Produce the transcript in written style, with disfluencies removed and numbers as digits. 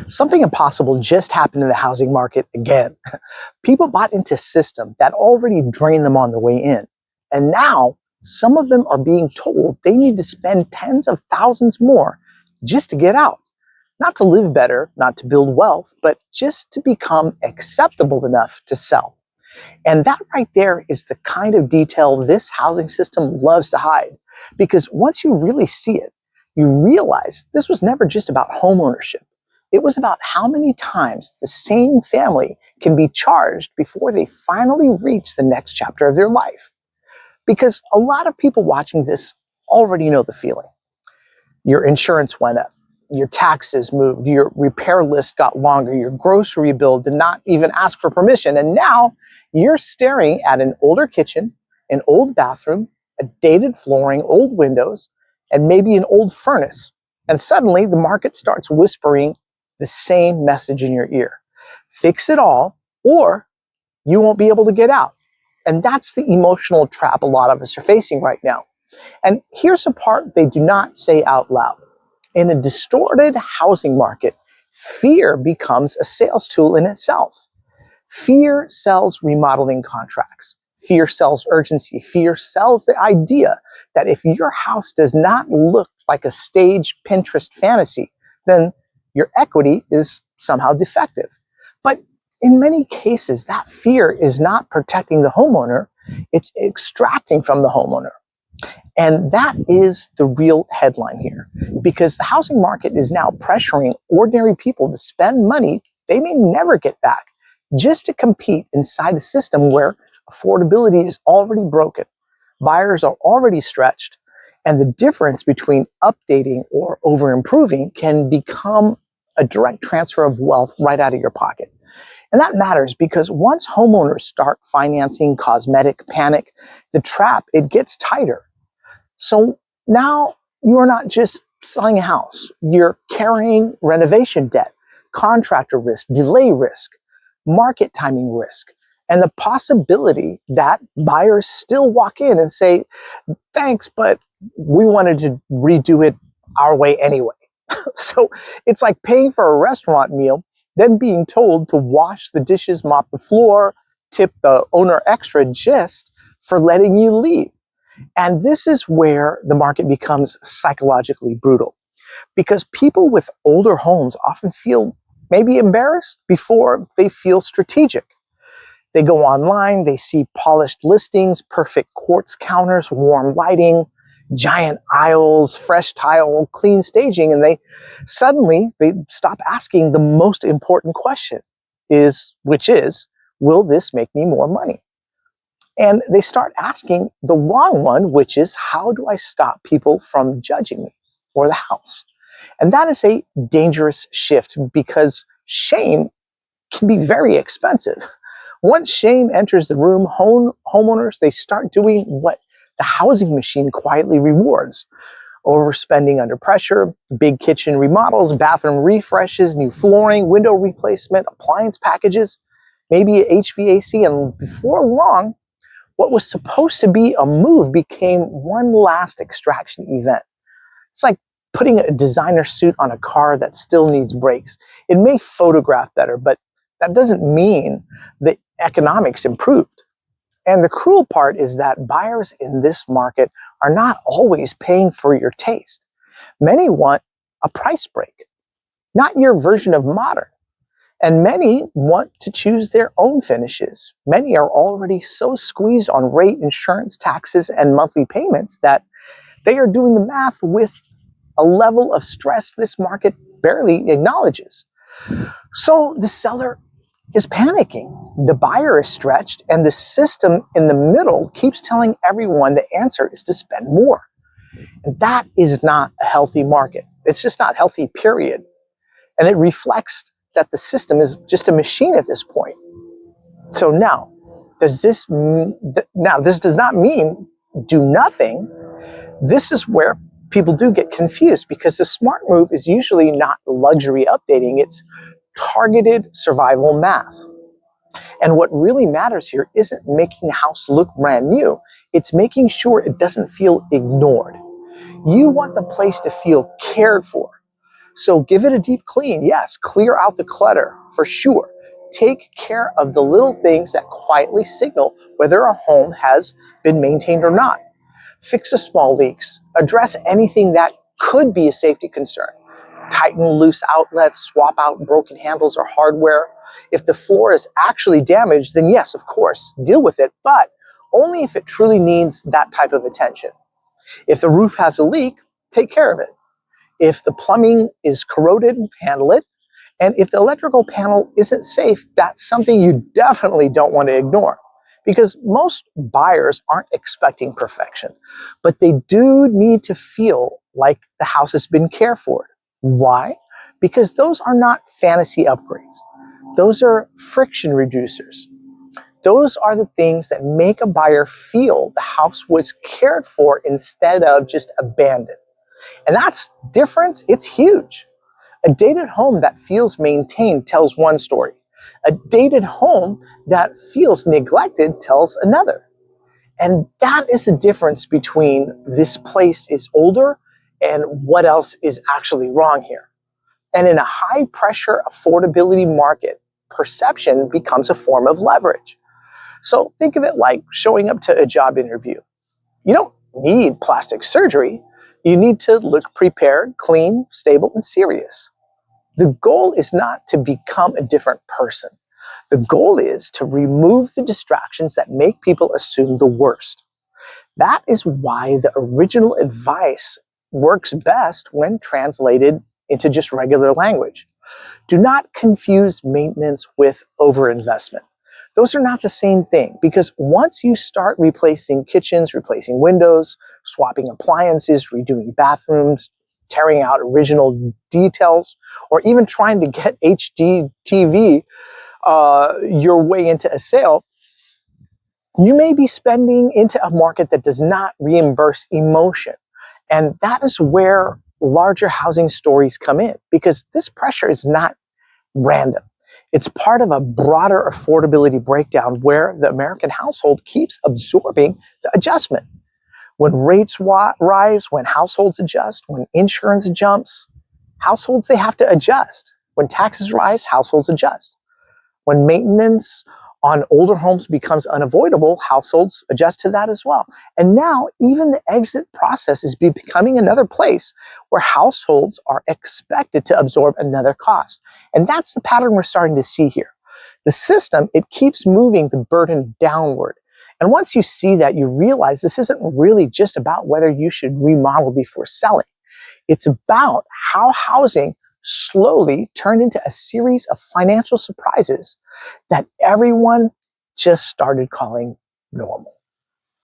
Something impossible just happened in the housing market again. People bought into a system that already drained them on the way in. And now some of them are being told they need to spend tens of thousands more just to get out. Not to live better, not to build wealth, but just to become acceptable enough to sell. And that right there is the kind of detail this housing system loves to hide. Because once you really see it, you realize this was never just about homeownership. It was about how many times the same family can be charged before they finally reach the next chapter of their life. Because a lot of people watching this already know the feeling. Your insurance went up, your taxes moved, your repair list got longer, your grocery bill did not even ask for permission, and now you're staring at an older kitchen, an old bathroom, a dated flooring, old windows, and maybe an old furnace. And suddenly the market starts whispering the same message in your ear. Fix it all, or you won't be able to get out. And that's the emotional trap a lot of us are facing right now. And here's a part they do not say out loud. In a distorted housing market, fear becomes a sales tool in itself. Fear sells remodeling contracts. Fear sells urgency. Fear sells the idea that if your house does not look like a staged Pinterest fantasy, then your equity is somehow defective. But in many cases, that fear is not protecting the homeowner, it's extracting from the homeowner. And that is the real headline here, because the housing market is now pressuring ordinary people to spend money they may never get back just to compete inside a system where affordability is already broken, buyers are already stretched, and the difference between updating or over improving can become a direct transfer of wealth right out of your pocket. And that matters because once homeowners start financing cosmetic panic, the trap, it gets tighter. So now you're not just selling a house, you're carrying renovation debt, contractor risk, delay risk, market timing risk, and the possibility that buyers still walk in and say, thanks, but we wanted to redo it our way anyway. So it's like paying for a restaurant meal, then being told to wash the dishes, mop the floor, tip the owner extra just for letting you leave. And this is where the market becomes psychologically brutal, because people with older homes often feel maybe embarrassed before they feel strategic. They go online, they see polished listings, perfect quartz counters, warm lighting, giant aisles, fresh tile, clean staging, and they stop asking the most important question, which is, will this make me more money? And they start asking the wrong one, which is, how do I stop people from judging me or the house? And that is a dangerous shift because shame can be very expensive. Once shame enters the room, homeowners, they start doing what the housing machine quietly rewards. Overspending under pressure, big kitchen remodels, bathroom refreshes, new flooring, window replacement, appliance packages, maybe HVAC, and before long, what was supposed to be a move became one last extraction event. It's like putting a designer suit on a car that still needs brakes. It may photograph better, but that doesn't mean the economics improved. And the cruel part is that buyers in this market are not always paying for your taste. Many want a price break, not your version of modern. And many want to choose their own finishes. Many are already so squeezed on rate, insurance, taxes, and monthly payments that they are doing the math with a level of stress this market barely acknowledges. So the seller is panicking, the buyer is stretched, and the system in the middle keeps telling everyone the answer is to spend more. And that is not a healthy market. It's just not healthy, period. And it reflects that the system is just a machine at this point. So now, this does not mean do nothing. This is where people do get confused, because the smart move is usually not luxury updating, it's targeted survival math. And what really matters here isn't making the house look brand new, it's making sure it doesn't feel ignored. You want the place to feel cared for. So give it a deep clean. Yes, clear out the clutter for sure. Take care of the little things that quietly signal whether a home has been maintained or not. Fix the small leaks. Address anything that could be a safety concern. Tighten loose outlets, swap out broken handles or hardware. If the floor is actually damaged, then yes, of course, deal with it, but only if it truly needs that type of attention. If the roof has a leak, take care of it. If the plumbing is corroded, handle it. And if the electrical panel isn't safe, that's something you definitely don't want to ignore. Because most buyers aren't expecting perfection, but they do need to feel like the house has been cared for. Why? Because those are not fantasy upgrades. Those are friction reducers. Those are the things that make a buyer feel the house was cared for instead of just abandoned. And that's difference, it's huge. A dated home that feels maintained tells one story. A dated home that feels neglected tells another. And that is the difference between this place is older and what else is actually wrong here. And in a high pressure affordability market, perception becomes a form of leverage. So think of it like showing up to a job interview. You don't need plastic surgery. You need to look prepared, clean, stable, and serious. The goal is not to become a different person. The goal is to remove the distractions that make people assume the worst. That is why the original advice works best when translated into just regular language. Do not confuse maintenance with overinvestment. Those are not the same thing, because once you start replacing kitchens, replacing windows, swapping appliances, redoing bathrooms, tearing out original details, or even trying to get HD TV your way into a sale, you may be spending into a market that does not reimburse emotion. And that is where larger housing stories come in, because this pressure is not random. It's part of a broader affordability breakdown where the American household keeps absorbing the adjustment. When rates rise, when households adjust, when insurance jumps, households, they have to adjust. When taxes rise, households adjust. When maintenance on older homes becomes unavoidable, households adjust to that as well. And now even the exit process is becoming another place where households are expected to absorb another cost. And that's the pattern we're starting to see here. The system, it keeps moving the burden downward. And once you see that, you realize this isn't really just about whether you should remodel before selling. It's about how housing slowly turned into a series of financial surprises that everyone just started calling normal.